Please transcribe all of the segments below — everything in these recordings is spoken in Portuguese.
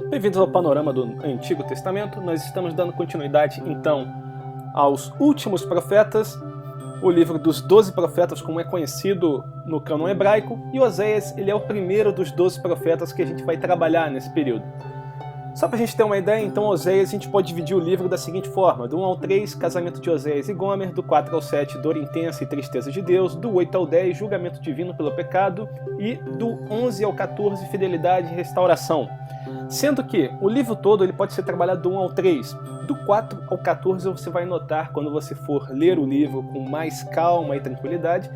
Bem-vindos ao panorama do Antigo Testamento. Nós estamos dando continuidade, então, aos últimos profetas, o livro dos 12 profetas, como é conhecido no cânon hebraico, e Oséias, ele é o primeiro dos 12 profetas que a gente vai trabalhar nesse período. Só para a gente ter uma ideia, então, Oséias, a gente pode dividir o livro da seguinte forma: do 1 ao 3, casamento de Oséias e Gomer; do 4 ao 7, dor intensa e tristeza de Deus; do 8 ao 10, julgamento divino pelo pecado; e do 11 ao 14, fidelidade e restauração. Sendo que o livro todo ele pode ser trabalhado do 1 ao 3. Do 4 ao 14 você vai notar, quando você for ler o livro com mais calma e tranquilidade,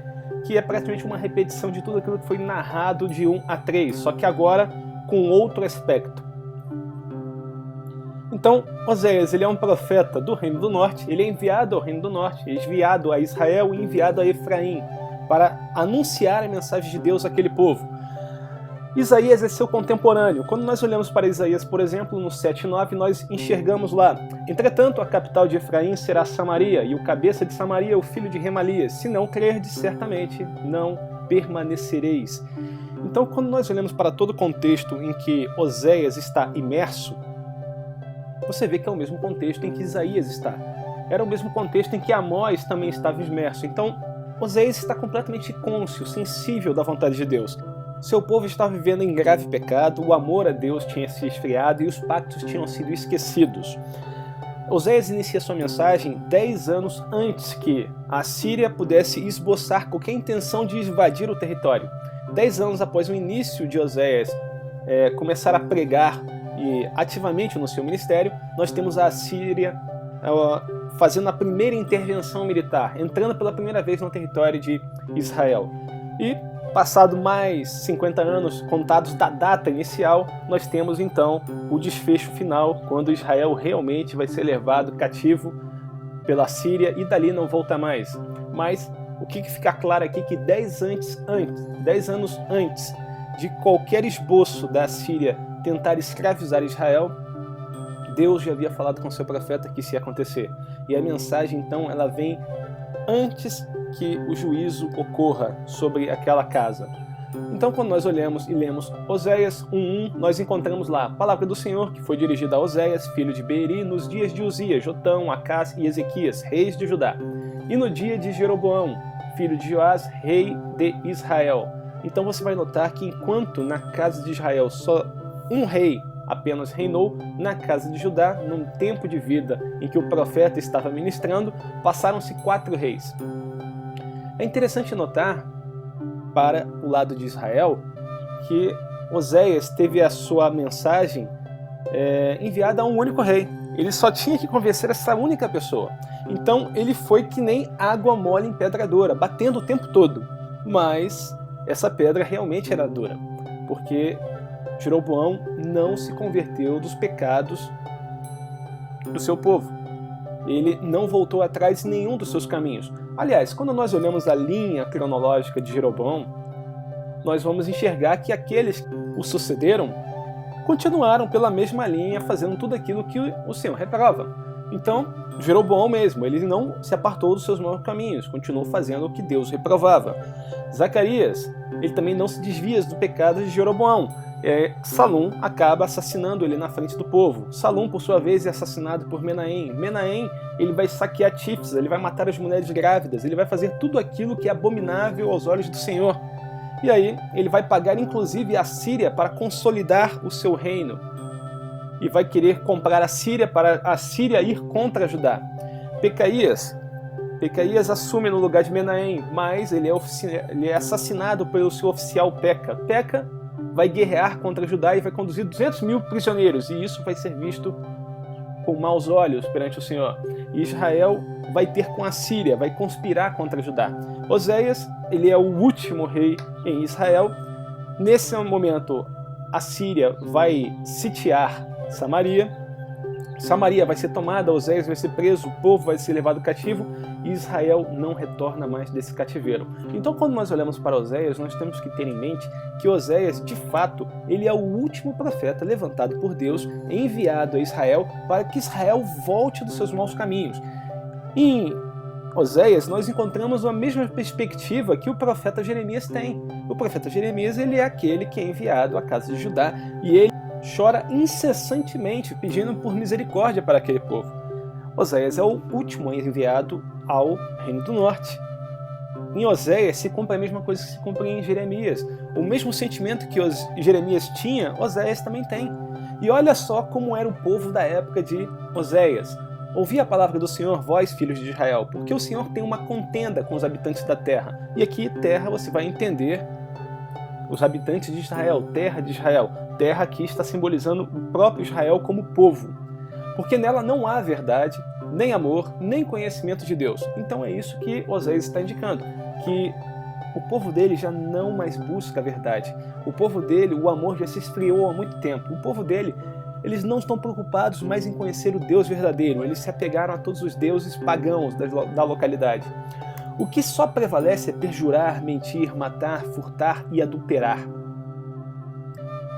que é praticamente uma repetição de tudo aquilo que foi narrado de 1 a 3, só que agora com outro aspecto. Então, Oséias, ele é um profeta do Reino do Norte, ele é enviado ao Reino do Norte, enviado a Israel e enviado a Efraim, para anunciar a mensagem de Deus àquele povo. Isaías é seu contemporâneo. Quando nós olhamos para Isaías, por exemplo, no 7:9, nós enxergamos lá: entretanto, a capital de Efraim será Samaria, e o cabeça de Samaria o filho de Remalias. Se não crerdes, certamente não permanecereis. Então, quando nós olhamos para todo o contexto em que Oséias está imerso, você vê que é o mesmo contexto em que Isaías está. Era o mesmo contexto em que Amós também estava imerso. Então, Oséias está completamente cônscio, sensível da vontade de Deus. Seu povo estava vivendo em grave pecado, o amor a Deus tinha se esfriado e os pactos tinham sido esquecidos. Oséias inicia sua mensagem 10 anos antes que a Síria pudesse esboçar qualquer intenção de invadir o território. 10 anos após o início de Oséias começar a pregar e ativamente no seu ministério, nós temos a Síria fazendo a primeira intervenção militar, entrando pela primeira vez no território de Israel. E passado mais 50 anos contados da data inicial, nós temos então o desfecho final, quando Israel realmente vai ser levado cativo pela Síria e dali não volta mais. Mas o que fica claro aqui é que 10 anos antes de qualquer esboço da Síria tentar escravizar Israel, Deus já havia falado com seu profeta que isso ia acontecer. E a mensagem então ela vem antes que o juízo ocorra sobre aquela casa. Então, quando nós olhamos e lemos Oséias 1:1, nós encontramos lá a palavra do Senhor que foi dirigida a Oséias, filho de Beeri, nos dias de Uzias, Jotão, Acás e Ezequias, reis de Judá, e no dia de Jeroboão, filho de Joás, rei de Israel. Então você vai notar que enquanto na casa de Israel só um rei apenas reinou, na casa de Judá, num tempo de vida em que o profeta estava ministrando, passaram-se 4 reis. É interessante notar, para o lado de Israel, que Oséias teve a sua mensagem enviada a um único rei. Ele só tinha que convencer essa única pessoa. Então ele foi que nem água mole em pedra dura, batendo o tempo todo. Mas essa pedra realmente era dura, porque Jeroboão não se converteu dos pecados do seu povo. Ele não voltou atrás em nenhum dos seus caminhos. Aliás, quando nós olhamos a linha cronológica de Jeroboão, nós vamos enxergar que aqueles que o sucederam continuaram pela mesma linha, fazendo tudo aquilo que o Senhor reprova. Então, Jeroboão mesmo, ele não se apartou dos seus maus caminhos, continuou fazendo o que Deus reprovava. Zacarias, ele também não se desvia do pecado de Jeroboão. Salum acaba assassinando ele na frente do povo. Salum, por sua vez, é assassinado por Menahem. Menahem, ele vai saquear Tifsa, ele vai matar as mulheres grávidas, ele vai fazer tudo aquilo que é abominável aos olhos do Senhor. E aí, ele vai pagar inclusive a Síria para consolidar o seu reino. E vai querer comprar a Síria para a Síria ir contra Judá. Pecaías assume no lugar de Menahem, mas ele é assassinado pelo seu oficial Peca. Peca vai guerrear contra Judá e vai conduzir 200 mil prisioneiros, e isso vai ser visto com maus olhos perante o Senhor. E Israel vai ter com a Síria, vai conspirar contra Judá. Oséias, ele é o último rei em Israel. Nesse momento, a Síria vai sitiar Samaria. Samaria vai ser tomada, Oséias vai ser preso, o povo vai ser levado cativo e Israel não retorna mais desse cativeiro. Então, quando nós olhamos para Oséias, nós temos que ter em mente que Oséias, de fato, ele é o último profeta levantado por Deus, enviado a Israel para que Israel volte dos seus maus caminhos. Em Oséias, nós encontramos a mesma perspectiva que o profeta Jeremias tem. O profeta Jeremias, ele é aquele que é enviado à casa de Judá e ele chora incessantemente pedindo por misericórdia para aquele povo. Oséias é o último enviado ao Reino do Norte. Em Oséias se cumpre a mesma coisa que se cumpre em Jeremias. O mesmo sentimento que Jeremias tinha, Oséias também tem. E olha só como era o povo da época de Oséias. Ouvi a palavra do Senhor, vós, filhos de Israel, porque o Senhor tem uma contenda com os habitantes da terra. E aqui, terra, você vai entender os habitantes de Israel, terra de Israel. Terra aqui está simbolizando o próprio Israel como povo. Porque nela não há verdade, nem amor, nem conhecimento de Deus. Então é isso que Oséias está indicando, que o povo dele já não mais busca a verdade. O povo dele, o amor já se esfriou há muito tempo. O povo dele, eles não estão preocupados mais em conhecer o Deus verdadeiro. Eles se apegaram a todos os deuses pagãos da localidade. O que só prevalece é perjurar, mentir, matar, furtar e adulterar.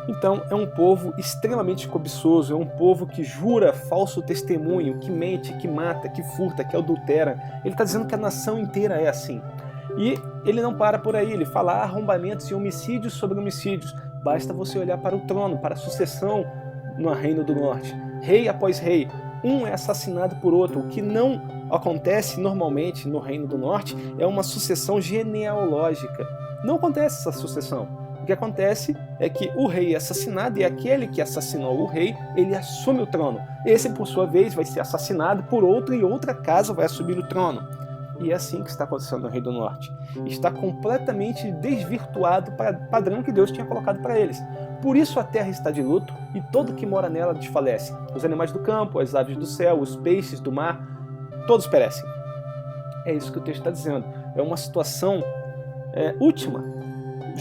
Então é um povo extremamente cobiçoso, é um povo que jura falso testemunho, que mente, que mata, que furta, que adultera. Ele está dizendo que a nação inteira é assim. E ele não para por aí, ele fala arrombamentos e homicídios sobre homicídios. Basta você olhar para o trono, para a sucessão no Reino do Norte. Rei após rei, um é assassinado por outro. O que não acontece normalmente no Reino do Norte é uma sucessão genealógica. Não acontece essa sucessão. O que acontece é que o rei é assassinado e aquele que assassinou o rei, ele assume o trono. Esse, por sua vez, vai ser assassinado por outro e outra casa vai assumir o trono. E é assim que está acontecendo no Reino do Norte. Está completamente desvirtuado para o padrão que Deus tinha colocado para eles. Por isso a terra está de luto e todo que mora nela desfalece. Os animais do campo, as aves do céu, os peixes do mar, todos perecem. É isso que o texto está dizendo. É uma situação última.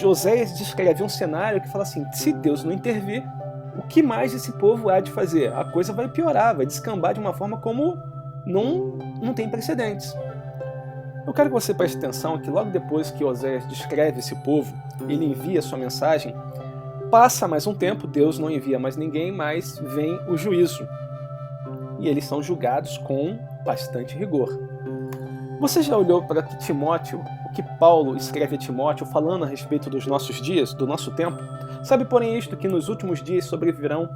Oséias descreve um cenário que fala assim, se Deus não intervir, o que mais esse povo há de fazer? A coisa vai piorar, vai descambar de uma forma como não tem precedentes. Eu quero que você preste atenção que logo depois que Oséias descreve esse povo, ele envia sua mensagem, passa mais um tempo, Deus não envia mais ninguém, mas vem o juízo. E eles são julgados com bastante rigor. Você já olhou para Timóteo, o que Paulo escreve a Timóteo falando a respeito dos nossos dias, do nosso tempo? Sabe, porém, isto que nos últimos dias sobrevirão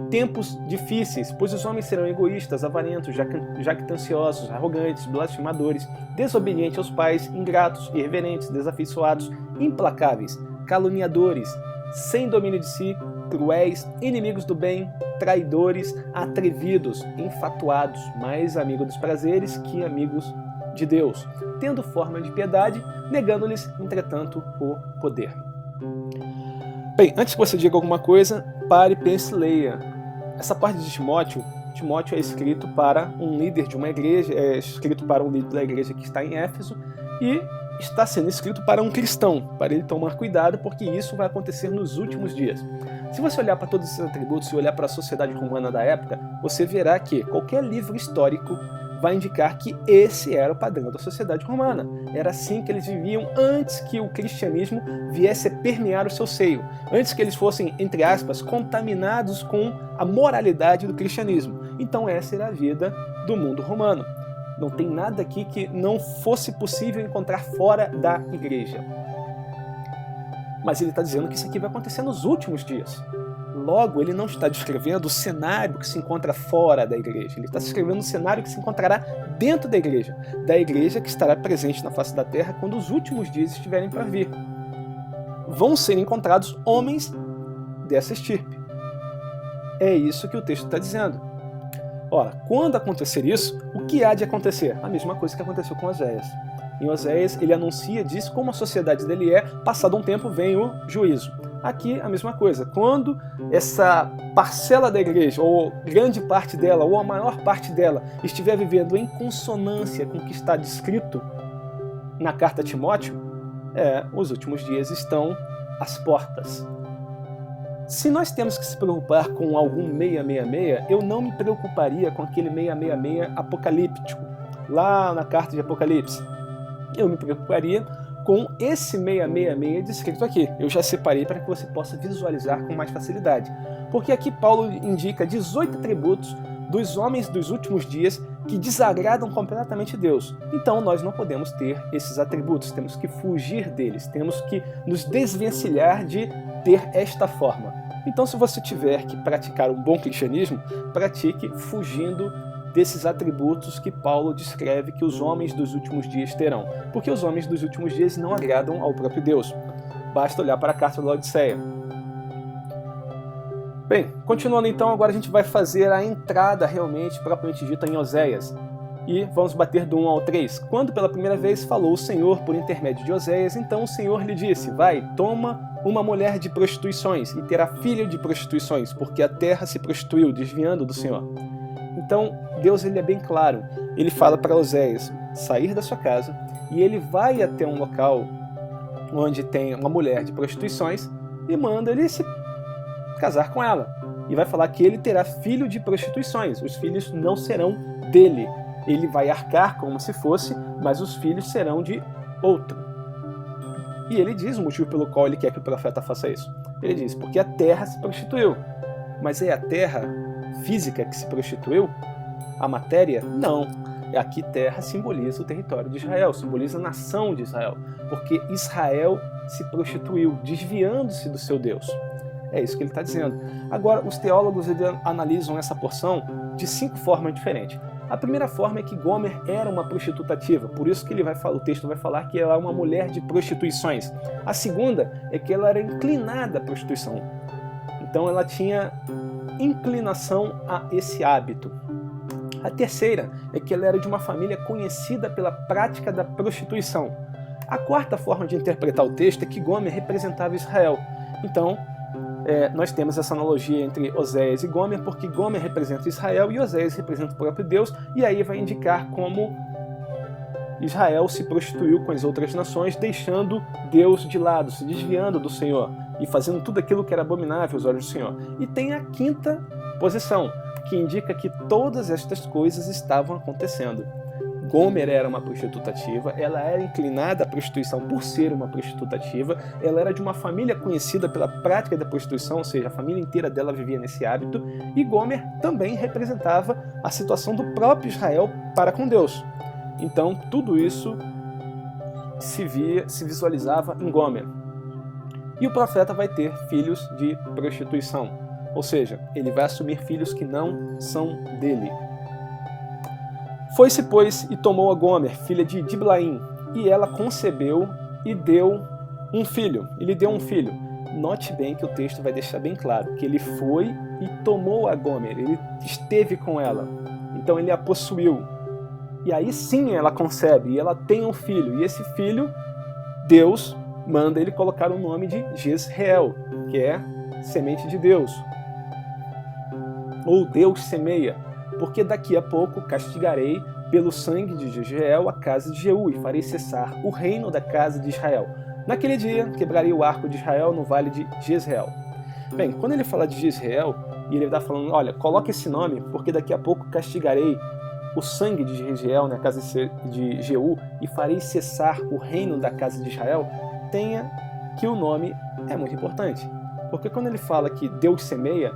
tempos difíceis, pois os homens serão egoístas, avarentos, jactanciosos, arrogantes, blasfemadores, desobedientes aos pais, ingratos, irreverentes, desafeiçoados, implacáveis, caluniadores, sem domínio de si, cruéis, inimigos do bem, traidores, atrevidos, enfatuados, mais amigos dos prazeres que amigos de Deus, tendo forma de piedade, negando-lhes, entretanto, o poder. Bem, antes que você diga alguma coisa, pare, pense e leia. Essa parte de Timóteo é escrito para um líder de uma igreja, é escrito para um líder da igreja que está em Éfeso e está sendo escrito para um cristão, para ele tomar cuidado, porque isso vai acontecer nos últimos dias. Se você olhar para todos esses atributos e olhar para a sociedade romana da época, você verá que qualquer livro histórico vai indicar que esse era o padrão da sociedade romana. Era assim que eles viviam antes que o cristianismo viesse a permear o seu seio. Antes que eles fossem, entre aspas, contaminados com a moralidade do cristianismo. Então essa era a vida do mundo romano. Não tem nada aqui que não fosse possível encontrar fora da igreja. Mas ele está dizendo que isso aqui vai acontecer nos últimos dias. Logo, ele não está descrevendo o cenário que se encontra fora da igreja. Ele está descrevendo o cenário que se encontrará dentro da igreja que estará presente na face da terra quando os últimos dias estiverem para vir. Vão ser encontrados homens dessa estirpe. É isso que o texto está dizendo. Ora, quando acontecer isso, o que há de acontecer? A mesma coisa que aconteceu com Oséias. Em Oséias, ele anuncia, diz como a sociedade dele é, passado um tempo vem o juízo. Aqui, a mesma coisa. Quando essa parcela da igreja, ou grande parte dela, ou a maior parte dela, estiver vivendo em consonância com o que está descrito na carta a Timóteo, os últimos dias estão às portas. Se nós temos que se preocupar com algum 666, eu não me preocuparia com aquele 666 apocalíptico, lá na carta de Apocalipse. Eu me preocuparia com esse 666 descrito aqui. Eu já separei para que você possa visualizar com mais facilidade. Porque aqui Paulo indica 18 atributos dos homens dos últimos dias que desagradam completamente Deus. Então nós não podemos ter esses atributos, temos que fugir deles, temos que nos desvencilhar de ter esta forma. Então, se você tiver que praticar um bom cristianismo, pratique fugindo desses atributos que Paulo descreve que os homens dos últimos dias terão. Porque os homens dos últimos dias não agradam ao próprio Deus. Basta olhar para a carta da Laodiceia. Bem, continuando então, agora a gente vai fazer a entrada realmente, propriamente dita, em Oséias. E vamos bater do 1 ao 3. Quando pela primeira vez falou o Senhor por intermédio de Oséias, então o Senhor lhe disse: vai, toma uma mulher de prostituições e terá filho de prostituições, porque a terra se prostituiu, desviando do Senhor. Então, Deus ele é bem claro. Ele fala para Oséias sair da sua casa e ele vai até um local onde tem uma mulher de prostituições e manda ele se casar com ela. E vai falar que ele terá filho de prostituições. Os filhos não serão dele. Ele vai arcar como se fosse, mas os filhos serão de outro. E ele diz o motivo pelo qual ele quer que o profeta faça isso. Ele diz, porque a terra se prostituiu. Mas é a terra física que se prostituiu? A matéria? Não. Aqui terra simboliza o território de Israel, simboliza a nação de Israel. Porque Israel se prostituiu, desviando-se do seu Deus. É isso que ele está dizendo. Agora, os teólogos analisam essa porção de 5 formas diferentes. A primeira forma é que Gomer era uma prostituta ativa, por isso que o texto vai falar que ela é uma mulher de prostituições. A segunda é que ela era inclinada à prostituição. Então ela tinha inclinação a esse hábito. A terceira é que ela era de uma família conhecida pela prática da prostituição. A quarta forma de interpretar o texto é que Gomer representava Israel. Então, nós temos essa analogia entre Oséias e Gomer, porque Gomer representa Israel e Oséias representa o próprio Deus, e aí vai indicar como Israel se prostituiu com as outras nações, deixando Deus de lado, se desviando do Senhor e fazendo tudo aquilo que era abominável aos olhos do Senhor. E tem a quinta posição, que indica que todas estas coisas estavam acontecendo. Gomer era uma prostituta ativa, ela era inclinada à prostituição por ser uma prostituta ativa, ela era de uma família conhecida pela prática da prostituição, ou seja, a família inteira dela vivia nesse hábito, e Gomer também representava a situação do próprio Israel para com Deus. Então, tudo isso se visualizava em Gomer. E o profeta vai ter filhos de prostituição, ou seja, ele vai assumir filhos que não são dele. Foi-se, pois, e tomou a Gomer, filha de Diblaim, e ela concebeu e deu um filho. Ele deu um filho. Note bem que o texto vai deixar bem claro que ele foi e tomou a Gomer, ele esteve com ela. Então ele a possuiu. E aí sim ela concebe, e ela tem um filho. E esse filho, Deus manda ele colocar o nome de Jezreel, que é semente de Deus. Ou Deus semeia. Porque daqui a pouco castigarei pelo sangue de Jezreel a casa de Jeú e farei cessar o reino da casa de Israel. Naquele dia quebrarei o arco de Israel no vale de Jezreel. Bem, quando ele fala de Jezreel, e ele está falando, olha, coloque esse nome, porque daqui a pouco castigarei o sangue de Jezreel na casa de Jeú e farei cessar o reino da casa de Israel, tenha que o nome é muito importante. Porque quando ele fala que Deus semeia,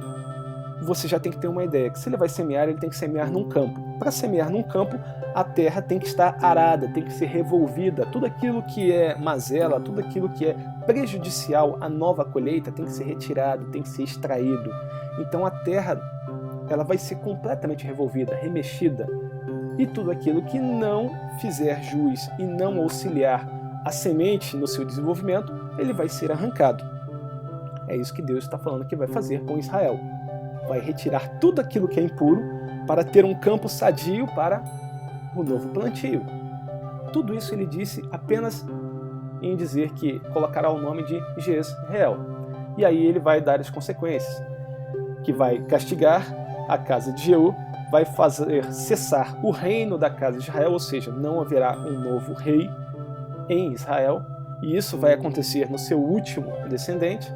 você já tem que ter uma ideia, que se ele vai semear, ele tem que semear num campo. Para semear num campo, a terra tem que estar arada, tem que ser revolvida. Tudo aquilo que é mazela, tudo aquilo que é prejudicial à nova colheita tem que ser retirado, tem que ser extraído. Então a terra ela vai ser completamente revolvida, remexida. E tudo aquilo que não fizer jus e não auxiliar a semente no seu desenvolvimento, ele vai ser arrancado. É isso que Deus está falando que vai fazer com Israel. Vai retirar tudo aquilo que é impuro para ter um campo sadio para o novo plantio. Tudo isso ele disse apenas em dizer que colocará o nome de Jezreel. E aí ele vai dar as consequências, que vai castigar a casa de Jeú, vai fazer cessar o reino da casa de Israel, ou seja, não haverá um novo rei em Israel, e isso vai acontecer no seu último descendente.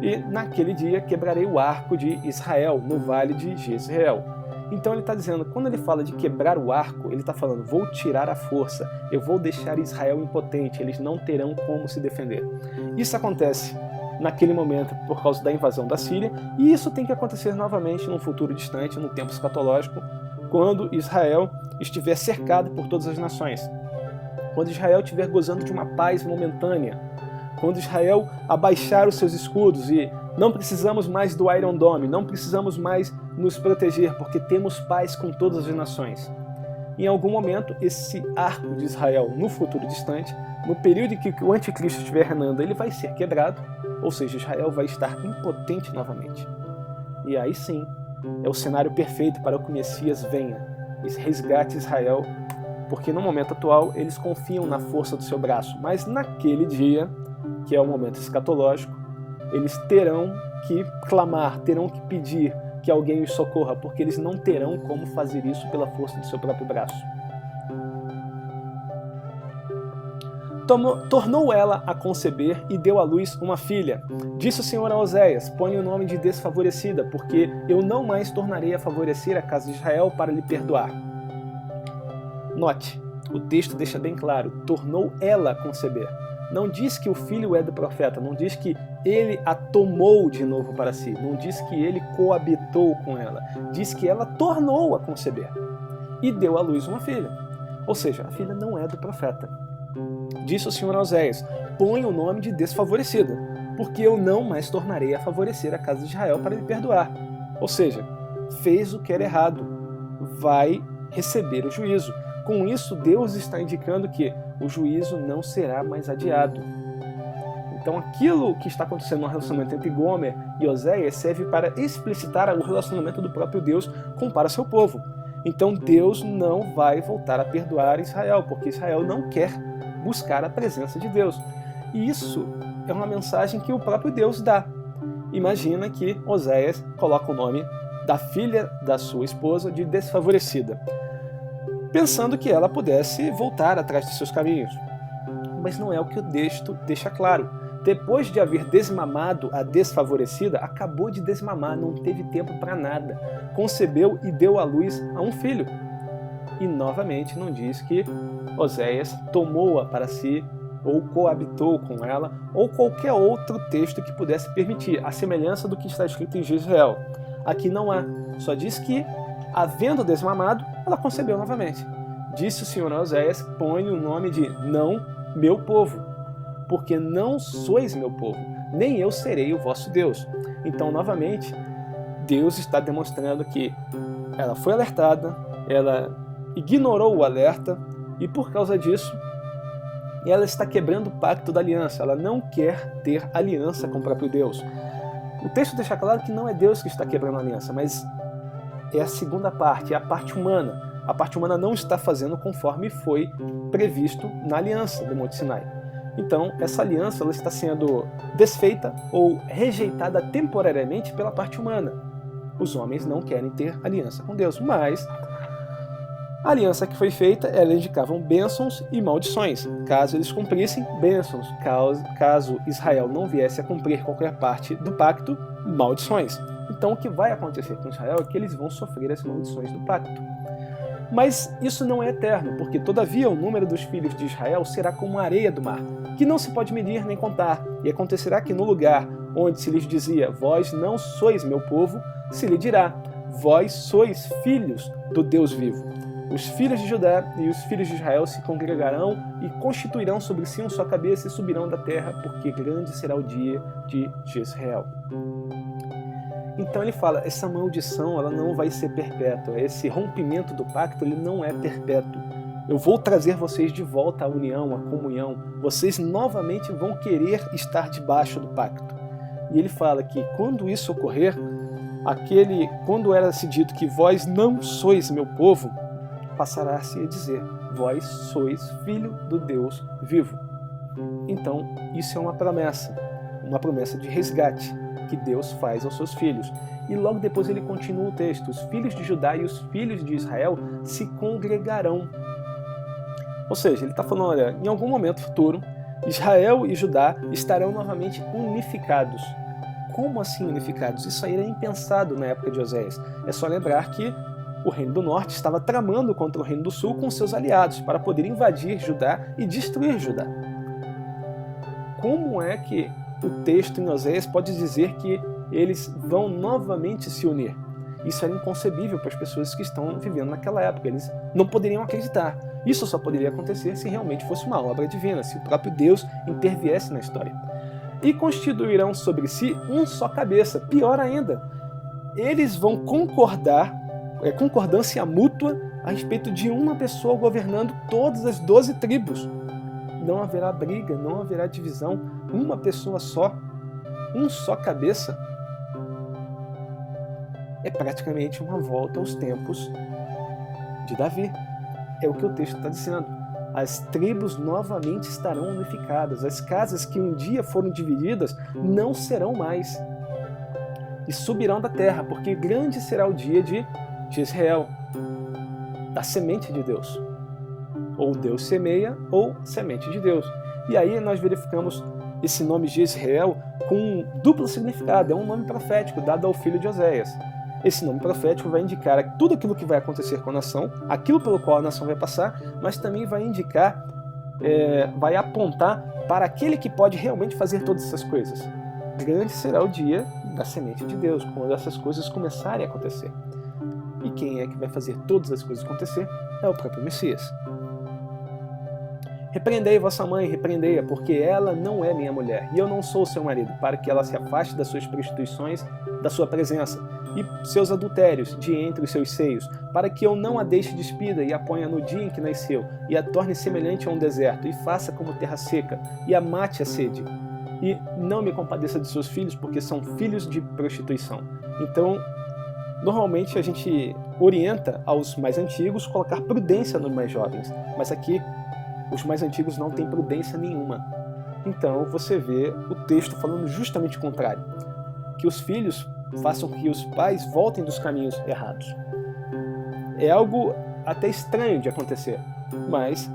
E naquele dia quebrarei o arco de Israel, no vale de Jezreel. Então ele está dizendo, quando ele fala de quebrar o arco, ele está falando, vou tirar a força, eu vou deixar Israel impotente, eles não terão como se defender. Isso acontece naquele momento por causa da invasão da Síria, e isso tem que acontecer novamente num futuro distante, no tempo escatológico, quando Israel estiver cercado por todas as nações. Quando Israel estiver gozando de uma paz momentânea, quando Israel abaixar os seus escudos e Não precisamos mais do Iron Dome, não precisamos mais nos proteger, porque temos paz com todas as nações. Em algum momento, esse arco de Israel, no futuro distante, no período em que o anticristo estiver reinando, ele vai ser quebrado, ou seja, Israel vai estar impotente novamente. E aí sim, é o cenário perfeito para que o Messias venha e resgate Israel, porque no momento atual eles confiam na força do seu braço, mas naquele dia, que é o momento escatológico, eles terão que clamar, terão que pedir que alguém os socorra, porque eles não terão como fazer isso pela força do seu próprio braço. Tornou ela a conceber e deu à luz uma filha. Disse o Senhor a Oséias: põe o nome de desfavorecida, porque eu não mais tornarei a favorecer a casa de Israel para lhe perdoar. Note, o texto deixa bem claro, tornou ela a conceber. Não diz que o filho é do profeta, não diz que ele a tomou de novo para si, não diz que ele coabitou com ela, diz que ela tornou a conceber e deu à luz uma filha. Ou seja, a filha não é do profeta. Disse o Senhor a Oséias: põe o nome de desfavorecida, porque eu não mais tornarei a favorecer a casa de Israel para lhe perdoar. Ou seja, fez o que era errado, vai receber o juízo. Com isso, Deus está indicando que o juízo não será mais adiado. Então aquilo que está acontecendo no relacionamento entre Gomer e Oséias serve para explicitar o relacionamento do próprio Deus para seu povo. Então Deus não vai voltar a perdoar Israel, porque Israel não quer buscar a presença de Deus. E isso é uma mensagem que o próprio Deus dá. Imagina que Oséias coloca o nome da filha da sua esposa de desfavorecida, pensando que ela pudesse voltar atrás de seus caminhos. Mas não é o que o texto deixa claro. Depois de haver desmamado a desfavorecida, acabou de desmamar, não teve tempo para nada. Concebeu e deu à luz a um filho. E novamente não diz que Oséias tomou-a para si, ou coabitou com ela, ou qualquer outro texto que pudesse permitir, a semelhança do que está escrito em Jezreel. Aqui não há, só diz que, havendo desmamado, ela concebeu novamente. Disse o Senhor a Oséias: põe o nome de não meu povo, porque não sois meu povo, nem eu serei o vosso Deus. Então, novamente, Deus está demonstrando que ela foi alertada, ela ignorou o alerta, e por causa disso, ela está quebrando o pacto da aliança. Ela não quer ter aliança com o próprio Deus. O texto deixa claro que não é Deus que está quebrando a aliança, mas é a segunda parte, é a parte humana. A parte humana não está fazendo conforme foi previsto na aliança do Monte Sinai. Então, essa aliança ela está sendo desfeita ou rejeitada temporariamente pela parte humana. Os homens não querem ter aliança com Deus, mas a aliança que foi feita, ela indicava bênçãos e maldições. Caso eles cumprissem, bênçãos. Caso Israel não viesse a cumprir qualquer parte do pacto, maldições. Então o que vai acontecer com Israel é que eles vão sofrer as maldições do pacto. Mas isso não é eterno, porque todavia o número dos filhos de Israel será como a areia do mar, que não se pode medir nem contar. E acontecerá que no lugar onde se lhes dizia: vós não sois meu povo, se lhe dirá: vós sois filhos do Deus vivo. Os filhos de Judá e os filhos de Israel se congregarão e constituirão sobre si uma só cabeça e subirão da terra, porque grande será o dia de Jezreel. Então ele fala, essa maldição ela não vai ser perpétua, esse rompimento do pacto ele não é perpétuo. Eu vou trazer vocês de volta à união, à comunhão, vocês novamente vão querer estar debaixo do pacto. E ele fala que quando isso ocorrer, quando era-se dito que vós não sois meu povo, passará-se a dizer: vós sois filho do Deus vivo. Então, isso é uma promessa de resgate que Deus faz aos seus filhos. E logo depois ele continua o texto: os filhos de Judá e os filhos de Israel se congregarão. Ou seja, ele está falando, olha, em algum momento futuro, Israel e Judá estarão novamente unificados. Como assim unificados? Isso aí era impensado na época de Oséias. É só lembrar que o Reino do Norte estava tramando contra o Reino do Sul com seus aliados para poder invadir Judá e destruir Judá. Como é que o texto em Oséias pode dizer que eles vão novamente se unir? Isso era inconcebível para as pessoas que estão vivendo naquela época. Eles não poderiam acreditar. Isso só poderia acontecer se realmente fosse uma obra divina, se o próprio Deus interviesse na história. e constituirão sobre si um só cabeça. Pior ainda, eles vão concordar, concordância mútua a respeito de uma pessoa governando todas as 12 tribos. Não haverá briga, não haverá divisão, uma pessoa só, um só cabeça. É praticamente uma volta aos tempos de Davi. É o que o texto está dizendo. As tribos novamente estarão unificadas. As casas que um dia foram divididas não serão mais. E subirão da terra, porque grande será o dia de Israel, da semente de Deus. Ou Deus semeia, ou semente de Deus. E aí nós verificamos esse nome de Israel com um duplo significado. É um nome profético dado ao filho de Oséias. Esse nome profético vai indicar tudo aquilo que vai acontecer com a nação, aquilo pelo qual a nação vai passar, mas também vai indicar, vai apontar para aquele que pode realmente fazer todas essas coisas. Grande será o dia da semente de Deus, quando essas coisas começarem a acontecer. E quem é que vai fazer todas as coisas acontecer? É o próprio Messias. Repreendei vossa mãe, repreendei-a, porque ela não é minha mulher, e eu não sou seu marido, para que ela se afaste das suas prostituições, da sua presença, e seus adultérios de entre os seus seios, para que eu não a deixe despida e a ponha no dia em que nasceu, e a torne semelhante a um deserto, e faça como terra seca, e a mate a sede. E não me compadeça de seus filhos, porque são filhos de prostituição. Então, normalmente a gente orienta aos mais antigos colocar prudência nos mais jovens, mas aqui os mais antigos não têm prudência nenhuma. Então você vê o texto falando justamente o contrário, que os filhos façam que os pais voltem dos caminhos errados. É algo até estranho de acontecer, mas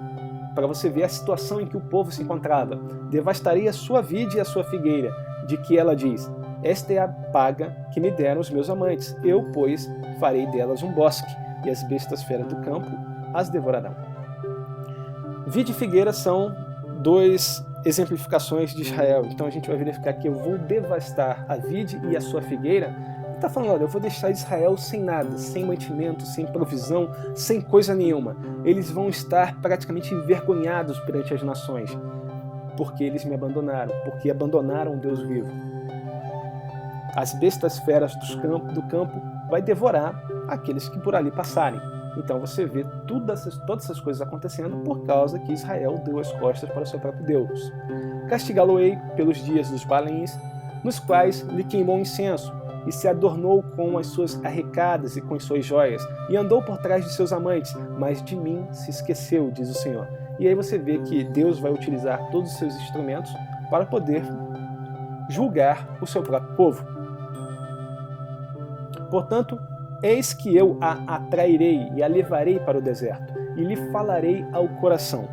para você ver a situação em que o povo se encontrava. Devastarei a sua vide e a sua figueira, de que ela diz: esta é a paga que me deram os meus amantes. Eu, pois, farei delas um bosque, e as bestas feras do campo as devorarão. Vide e figueira são duas exemplificações de Israel. Então a gente vai verificar que eu vou devastar a vide e a sua figueira. Está falando, olha, eu vou deixar Israel sem nada, sem mantimento, sem provisão, sem coisa nenhuma. Eles vão estar praticamente envergonhados perante as nações, porque eles me abandonaram, porque abandonaram o Deus vivo. As bestas feras do campo vai devorar aqueles que por ali passarem. Então você vê todas essas coisas acontecendo por causa que Israel deu as costas para o seu próprio Deus. Castigá-lo-ei pelos dias dos Baalins, nos quais lhe queimou incenso, e se adornou com as suas arrecadas e com as suas joias, e andou por trás de seus amantes, mas de mim se esqueceu, diz o Senhor. E aí você vê que Deus vai utilizar todos os seus instrumentos para poder julgar o seu próprio povo. Portanto, eis que eu a atrairei e a levarei para o deserto, e lhe falarei ao coração.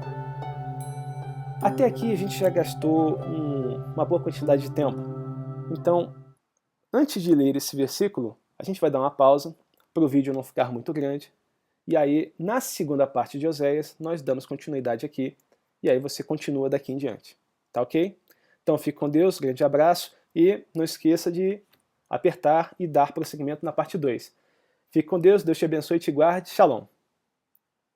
Até aqui a gente já gastou uma boa quantidade de tempo. Então, antes de ler esse versículo, a gente vai dar uma pausa para o vídeo não ficar muito grande. E aí, na segunda parte de Oséias, nós damos continuidade aqui. E aí você continua daqui em diante. Tá ok? Então fique com Deus, grande abraço. E não esqueça de apertar e dar prosseguimento na parte 2. Fique com Deus, Deus te abençoe e te guarde. Shalom.